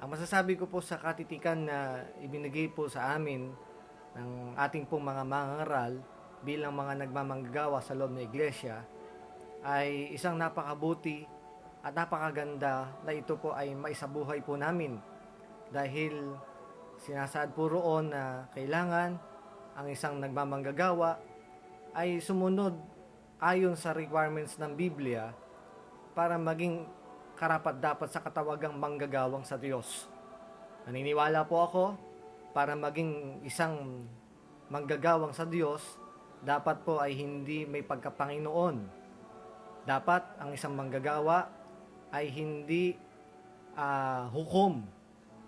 Ang masasabi ko po sa katitikan na ibinigay po sa amin ng ating pong mga mangangaral bilang mga nagmamanggagawa sa loob ng iglesia ay isang napakabuti at napakaganda na ito po ay maisabuhay po namin dahil sinasaad po roon na kailangan ang isang nagmamanggagawa ay sumunod ayon sa requirements ng Biblia para maging karapat-dapat sa katawagang manggagawang sa Diyos. Naniniwala po ako, para maging isang manggagawang sa Diyos, dapat po ay hindi may pagkapanginoon. Dapat ang isang manggagawa ay hindi hukom.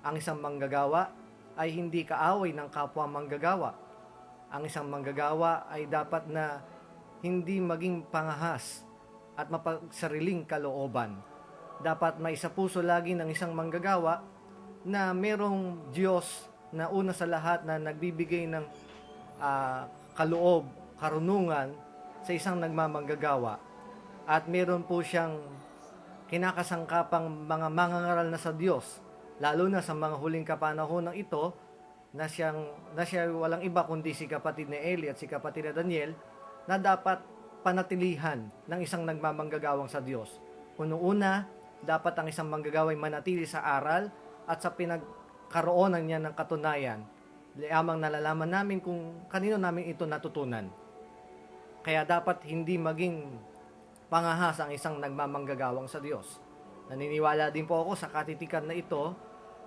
Ang isang manggagawa ay hindi kaaway ng kapwa manggagawa. Ang isang manggagawa ay dapat na hindi maging pangahas at mapagsariling kalooban. Dapat may sa puso lagi ng isang manggagawa na merong Diyos na una sa lahat na nagbibigay ng kaloob, karunungan sa isang nagmamanggagawa. At meron po siyang kinakasangkapang mga mangangaral na sa Diyos, lalo na sa mga huling kapanahon ng ito, na siya walang iba kundi si kapatid na Eli at si kapatid na Daniel, na dapat panatilihan ng isang nagmamanggagawang sa Diyos. Una, dapat ang isang manggagawa ay manatili sa aral at sa pinagkaroonan niya ng katunayan. Lamang nalalaman namin kung kanino namin ito natutunan. Kaya dapat hindi maging pangahas ang isang nagmamanggagawang sa Diyos. Naniniwala din po ako sa katitikan na ito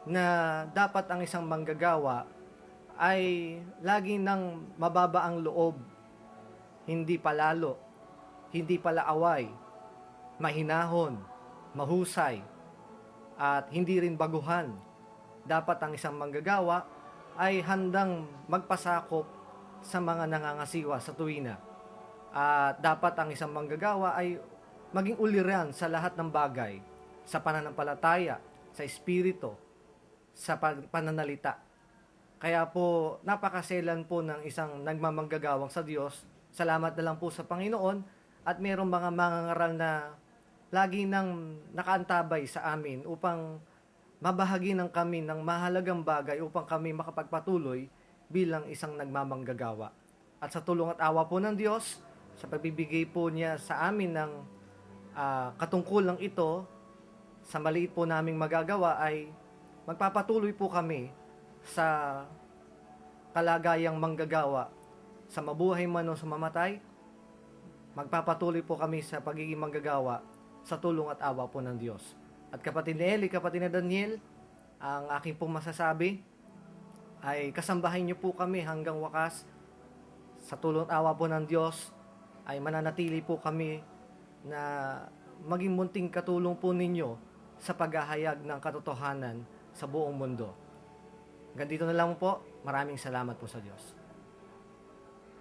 na dapat ang isang manggagawa ay lagi nang mababa ang loob, hindi palalo, hindi palaaway, mahinahon, mahusay, at hindi rin baguhan. Dapat ang isang manggagawa ay handang magpasakop sa mga nangangasiwa sa tuwina. At dapat ang isang manggagawa ay maging uliran sa lahat ng bagay, sa pananampalataya, sa espiritu, sa pananalita. Kaya po, napakaselan po ng isang nagmamanggagawang sa Diyos. Salamat na lang po sa Panginoon at mayroong mga mangangaral na lagi nang nakaantabay sa amin upang mabahagi ng kami ng mahalagang bagay upang kami makapagpatuloy bilang isang nagmamanggagawa. At sa tulong at awa po ng Diyos, sa pagbibigay po niya sa amin ng katungkulang ito, sa maliit po naming magagawa ay magpapatuloy po kami sa kalagayang manggagawa, sa mabuhay man o sa mamatay. Magpapatuloy po kami sa pagiging manggagawa sa tulong at awa po ng Diyos. At kapatid na Eli, kapatid na Daniel, ang aking pong masasabi ay kasambahin niyo po kami hanggang wakas. Sa tulong at awa po ng Diyos ay mananatili po kami na maging munting katulong po ninyo sa paghahayag ng katotohanan sa buong mundo. Ganito na lang po. Maraming salamat po sa Diyos.